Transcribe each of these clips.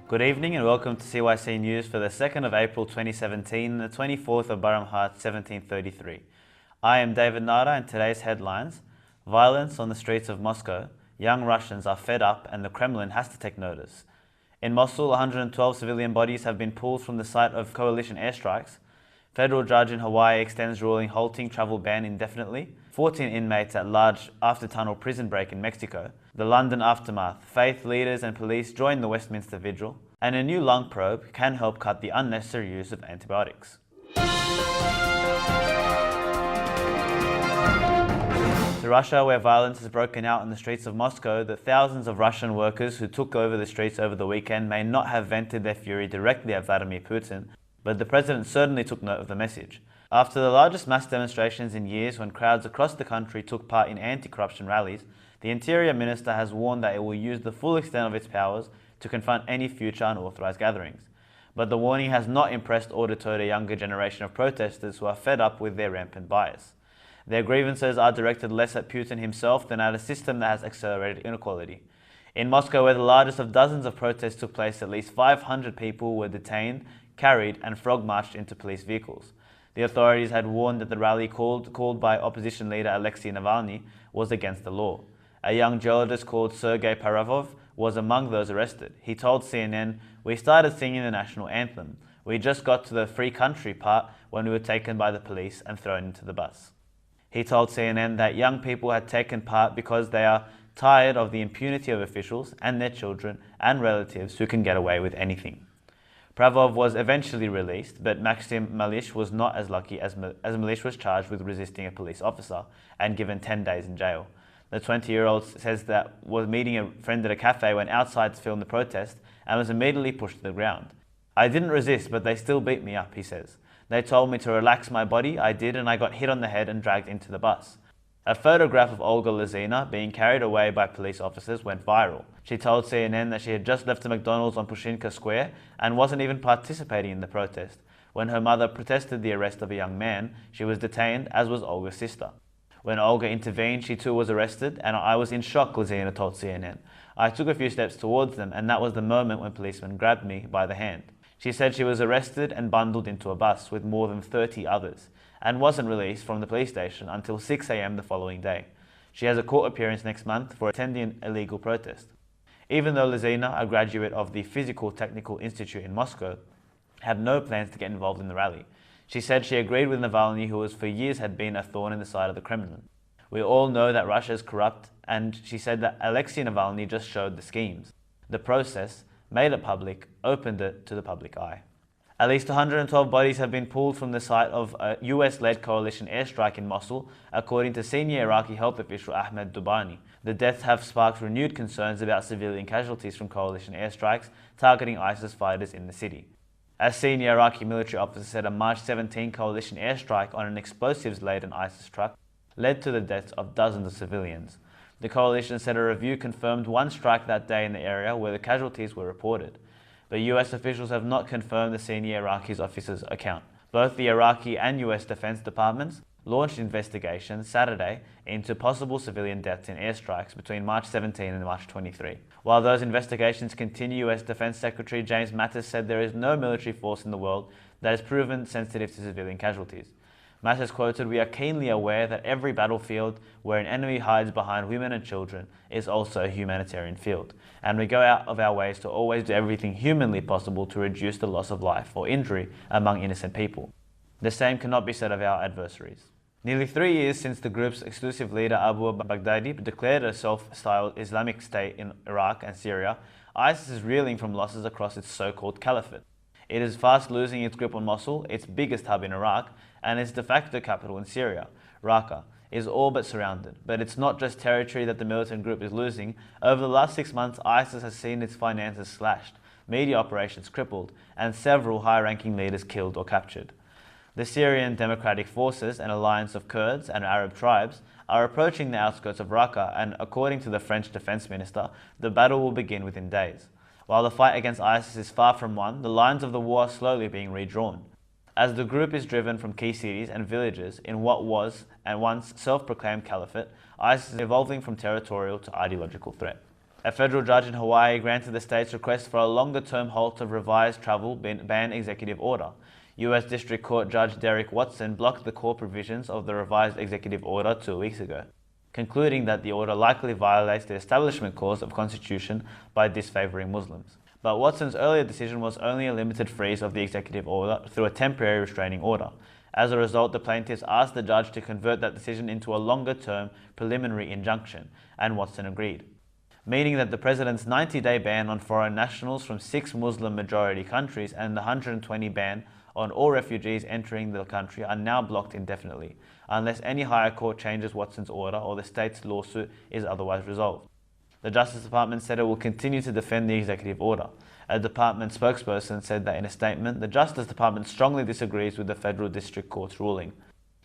Good evening and welcome to CYC News for the 2nd of April 2017 and the 24th of Baramhat 1733. I am David Nara and today's headlines: violence on the streets of Moscow, young Russians are fed up and the Kremlin has to take notice. In Mosul, 112 civilian bodies have been pulled from the site of coalition airstrikes. Federal judge in Hawaii extends ruling halting travel ban indefinitely. 14 inmates at large after tunnel prison break in Mexico. The London aftermath. Faith leaders and police join the Westminster vigil. And a new lung probe can help cut the unnecessary use of antibiotics. To Russia, where violence has broken out in the streets of Moscow, the thousands of Russian workers who took over the streets over the weekend may not have vented their fury directly at Vladimir Putin, but the president certainly took note of the message. After the largest mass demonstrations in years, when crowds across the country took part in anti-corruption rallies, the Interior Minister has warned that it will use the full extent of its powers to confront any future unauthorized gatherings. But the warning has not impressed or deterred a younger generation of protesters who are fed up with their rampant bias. Their grievances are directed less at Putin himself than at a system that has accelerated inequality. In Moscow, where the largest of dozens of protests took place, at least 500 people were detained, carried and frog-marched into police vehicles. The authorities had warned that the rally called by opposition leader Alexei Navalny was against the law. A young geologist called Sergei Paravov was among those arrested. He told CNN, "We started singing the national anthem. We just got to the free country part when we were taken by the police and thrown into the bus." He told CNN that young people had taken part because they are tired of the impunity of officials and their children and relatives who can get away with anything. Pravov was eventually released, but Maxim Malish was not as lucky as Malish was charged with resisting a police officer and given 10 days in jail. The 20-year-old says that was meeting a friend at a cafe, went outside to film the protest and was immediately pushed to the ground. "I didn't resist, but they still beat me up," he says. "They told me to relax my body, I did, and I got hit on the head and dragged into the bus." A photograph of Olga Lizina being carried away by police officers went viral. She told CNN that she had just left a McDonald's on Pushkinka Square and wasn't even participating in the protest. When her mother protested the arrest of a young man, she was detained, as was Olga's sister. When Olga intervened, she too was arrested, and "I was in shock," Lizina told CNN. "I took a few steps towards them, and that was the moment when policemen grabbed me by the hand." She said she was arrested and bundled into a bus with more than 30 others, and wasn't released from the police station until 6 a.m. the following day. She has a court appearance next month for attending an illegal protest. Even though Lizina, a graduate of the Physical Technical Institute in Moscow, had no plans to get involved in the rally, she said she agreed with Navalny, who for years had been a thorn in the side of the Kremlin. "We all know that Russia is corrupt," and she said that Alexei Navalny just showed the schemes. The process, made it public, opened it to the public eye. At least 112 bodies have been pulled from the site of a US-led coalition airstrike in Mosul, according to senior Iraqi health official Ahmed Dubani. The deaths have sparked renewed concerns about civilian casualties from coalition airstrikes targeting ISIS fighters in the city. A senior Iraqi military officer said a March 17 coalition airstrike on an explosives-laden ISIS truck led to the deaths of dozens of civilians. The coalition said a review confirmed one strike that day in the area where the casualties were reported. But US officials have not confirmed the senior Iraqi officer's account. Both the Iraqi and US Defense Departments launched investigations Saturday into possible civilian deaths in airstrikes between March 17 and March 23. While those investigations continue, US Defense Secretary James Mattis said there is no military force in the world that is proven sensitive to civilian casualties. Mattis quoted, "We are keenly aware that every battlefield where an enemy hides behind women and children is also a humanitarian field, and we go out of our ways to always do everything humanly possible to reduce the loss of life or injury among innocent people. The same cannot be said of our adversaries." Nearly 3 years since the group's exclusive leader Abu Baghdadi declared a self-styled Islamic State in Iraq and Syria, ISIS is reeling from losses across its so-called caliphate. It is fast losing its grip on Mosul, its biggest hub in Iraq, and its de facto capital in Syria. Raqqa is all but surrounded, but it's not just territory that the militant group is losing. Over the last 6 months, ISIS has seen its finances slashed, media operations crippled, and several high-ranking leaders killed or captured. The Syrian Democratic Forces, an alliance of Kurds and Arab tribes, are approaching the outskirts of Raqqa, and according to the French defense minister, the battle will begin within days. While the fight against ISIS is far from won, the lines of the war are slowly being redrawn. As the group is driven from key cities and villages in what was and once self-proclaimed caliphate, ISIS is evolving from territorial to ideological threat. A federal judge in Hawaii granted the state's request for a longer-term halt of revised travel ban executive order. U.S. District Court Judge Derek Watson blocked the core provisions of the revised executive order 2 weeks ago, concluding that the order likely violates the Establishment Clause of Constitution by disfavoring Muslims. But Watson's earlier decision was only a limited freeze of the executive order through a temporary restraining order. As a result, the plaintiffs asked the judge to convert that decision into a longer-term preliminary injunction, and Watson agreed, meaning that the president's 90-day ban on foreign nationals from 6 Muslim-majority countries and the 120 ban on all refugees entering the country are now blocked indefinitely, unless any higher court changes Watson's order or the state's lawsuit is otherwise resolved. The Justice Department said it will continue to defend the executive order. A department spokesperson said that in a statement, the Justice Department strongly disagrees with the federal district court's ruling.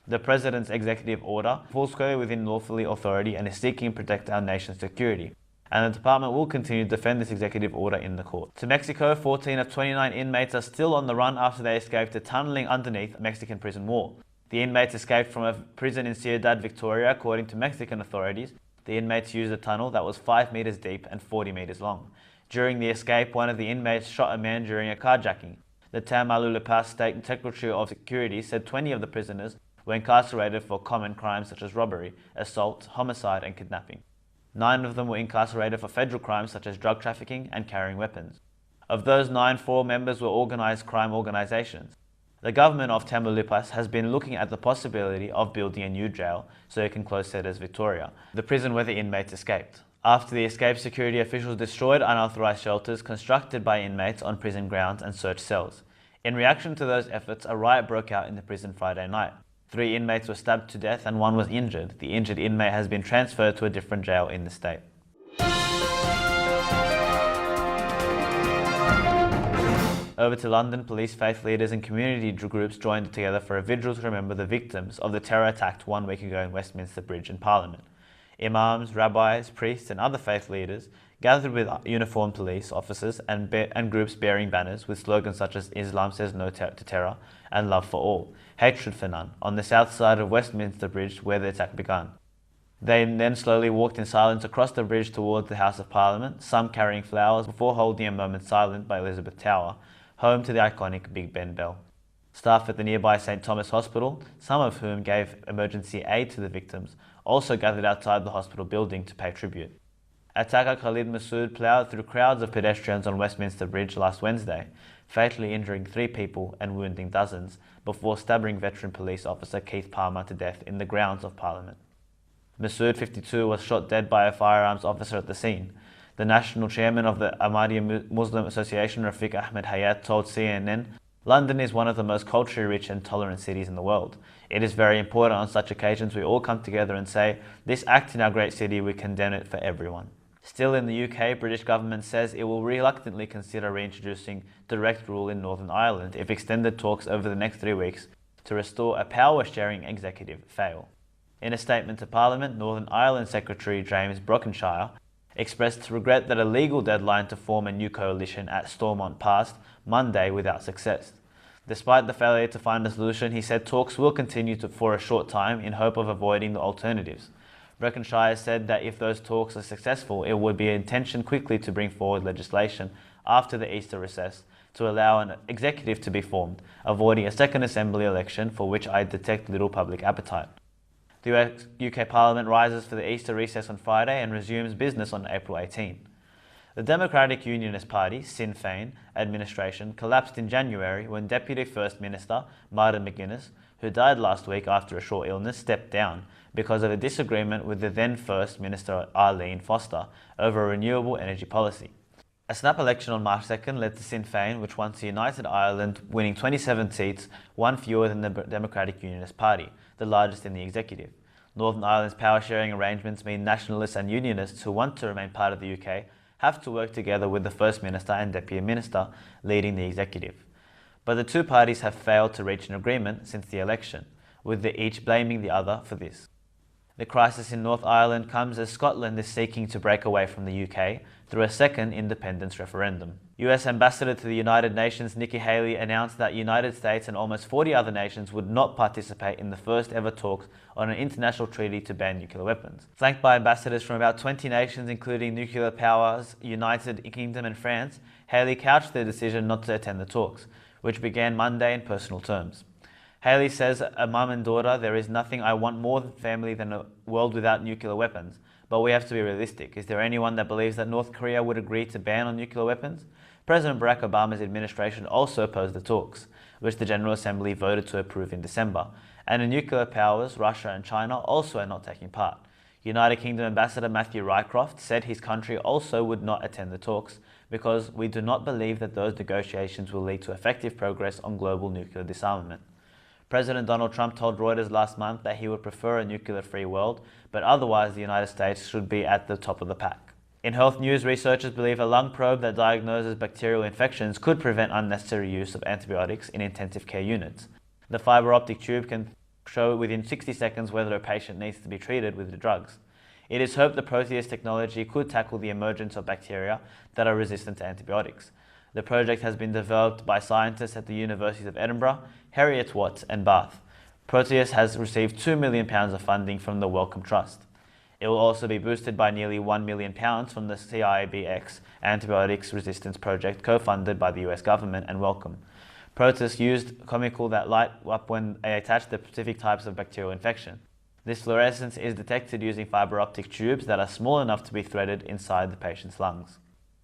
The president's executive order falls squarely within lawfully authority and is seeking to protect our nation's security, and the department will continue to defend this executive order in the court. To Mexico, 14 of 29 inmates are still on the run after they escaped a tunneling underneath a Mexican prison wall. The inmates escaped from a prison in Ciudad Victoria, according to Mexican authorities. The inmates used a tunnel that was 5 meters deep and 40 meters long. During the escape, one of the inmates shot a man during a carjacking. The Tamaulipas State Secretary of Security said 20 of the prisoners were incarcerated for common crimes such as robbery, assault, homicide, and kidnapping. 9 of them were incarcerated for federal crimes such as drug trafficking and carrying weapons. Of those 9, 4 members were organized crime organizations. The government of Tamaulipas has been looking at the possibility of building a new jail so it can close Cedars Victoria, the prison where the inmates escaped. After the escape, security officials destroyed unauthorized shelters constructed by inmates on prison grounds and searched cells. In reaction to those efforts, a riot broke out in the prison Friday night. 3 inmates were stabbed to death and 1 was injured. The injured inmate has been transferred to a different jail in the state. Over to London, police, faith leaders and community groups joined together for a vigil to remember the victims of the terror attack 1 week ago in Westminster Bridge and Parliament. Imams, rabbis, priests and other faith leaders gathered with uniformed police officers and groups bearing banners with slogans such as "Islam says no to terror" and "Love for all, hatred for none" on the south side of Westminster Bridge where the attack began. They then slowly walked in silence across the bridge towards the House of Parliament, some carrying flowers before holding a moment silent by Elizabeth Tower, home to the iconic Big Ben bell. Staff at the nearby St. Thomas Hospital, some of whom gave emergency aid to the victims, also gathered outside the hospital building to pay tribute. Attacker Khalid Masood ploughed through crowds of pedestrians on Westminster Bridge last Wednesday, fatally injuring 3 people and wounding dozens, before stabbing veteran police officer Keith Palmer to death in the grounds of Parliament. Masood, 52, was shot dead by a firearms officer at the scene. The national chairman of the Ahmadiyya Muslim Association, Rafiq Ahmed Hayat, told CNN, "London is one of the most culturally rich and tolerant cities in the world. It is very important on such occasions we all come together and say, this act in our great city, we condemn it for everyone." Still in the UK, British government says it will reluctantly consider reintroducing direct rule in Northern Ireland if extended talks over the next 3 weeks to restore a power-sharing executive fail. In a statement to Parliament, Northern Ireland Secretary James Brockenshire expressed regret that a legal deadline to form a new coalition at Stormont passed Monday without success. Despite the failure to find a solution, he said talks will continue for a short time in hope of avoiding the alternatives. Brockenshire said that if those talks are successful, it would be an intention quickly to bring forward legislation after the Easter recess to allow an executive to be formed, avoiding a second assembly election for which I detect little public appetite. The UK Parliament rises for the Easter recess on Friday and resumes business on April 18. The Democratic Unionist Party, Sinn Féin, administration collapsed in January when Deputy First Minister Martin McGuinness, who died last week after a short illness, stepped down because of a disagreement with the then First Minister Arlene Foster over a renewable energy policy. A snap election on March 2nd led to Sinn Féin, which once united Ireland, winning 27 seats, 1 fewer than the Democratic Unionist Party, the largest in the executive. Northern Ireland's power-sharing arrangements mean nationalists and unionists who want to remain part of the UK have to work together with the First Minister and Deputy Minister leading the executive. But the 2 parties have failed to reach an agreement since the election, with each blaming the other for this. The crisis in North Ireland comes as Scotland is seeking to break away from the UK through a second independence referendum. US Ambassador to the United Nations Nikki Haley announced that United States and almost 40 other nations would not participate in the first ever talks on an international treaty to ban nuclear weapons. Flanked by ambassadors from about 20 nations, including nuclear powers, United Kingdom and France, Haley couched their decision not to attend the talks, which began Monday in personal terms. Haley says, "A mum and daughter, there is nothing I want more than family than a world without nuclear weapons. But we have to be realistic. Is there anyone that believes that North Korea would agree to ban on nuclear weapons?" President Barack Obama's administration also opposed the talks, which the General Assembly voted to approve in December. And the nuclear powers, Russia and China, also are not taking part. United Kingdom Ambassador Matthew Rycroft said his country also would not attend the talks because we do not believe that those negotiations will lead to effective progress on global nuclear disarmament. President Donald Trump told Reuters last month that he would prefer a nuclear-free world, but otherwise the United States should be at the top of the pack. In health news, researchers believe a lung probe that diagnoses bacterial infections could prevent unnecessary use of antibiotics in intensive care units. The fiber optic tube can show within 60 seconds whether a patient needs to be treated with the drugs. It is hoped the Proteus technology could tackle the emergence of bacteria that are resistant to antibiotics. The project has been developed by scientists at the Universities of Edinburgh, Heriot-Watt and Bath. Proteus has received £2 million of funding from the Wellcome Trust. It will also be boosted by nearly £1 million from the CIBX Antibiotics Resistance Project, co-funded by the US government and Wellcome. Proteus used chemical that light up when they attach the specific types of bacterial infection. This fluorescence is detected using fiber optic tubes that are small enough to be threaded inside the patient's lungs.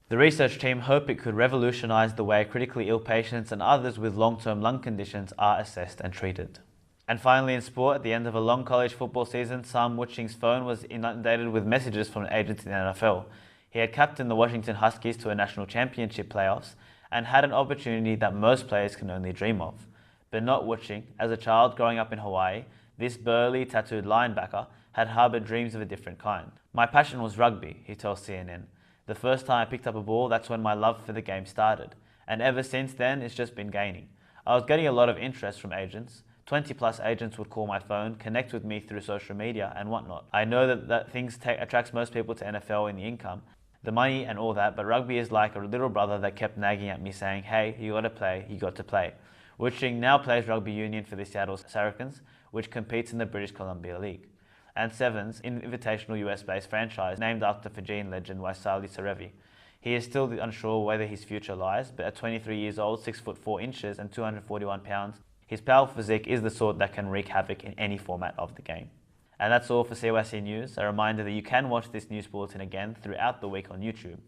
The research team hope it could revolutionize the way critically ill patients and others with long-term lung conditions are assessed and treated. And finally in sport, at the end of a long college football season, Sam Wuching's phone was inundated with messages from agents in the NFL. He had captained the Washington Huskies to a national championship playoffs and had an opportunity that most players can only dream of. But not Wuching. As a child growing up in Hawaii, this burly, tattooed linebacker had harbored dreams of a different kind. "My passion was rugby," he tells CNN. "The first time I picked up a ball, that's when my love for the game started. And ever since then, it's just been gaining. I was getting a lot of interest from agents. 20 plus agents would call my phone, connect with me through social media and whatnot. I know that things attracts most people to NFL in the income, the money and all that, but rugby is like a little brother that kept nagging at me saying, hey, you got to play. Wuching now plays rugby union for the Seattle Saracens, which competes in the British Columbia League. And Sevens, an invitational US-based franchise named after Fijian legend Waisali Sarevi. He is still unsure whether his future lies, but at 23 years old, 6 foot 4 inches and 241 pounds, his powerful physique is the sort that can wreak havoc in any format of the game. And that's all for CYC News. A reminder that you can watch this news bulletin again throughout the week on YouTube.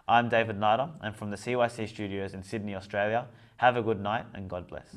I'm David Nada, and from the CYC studios in Sydney, Australia, have a good night and God bless.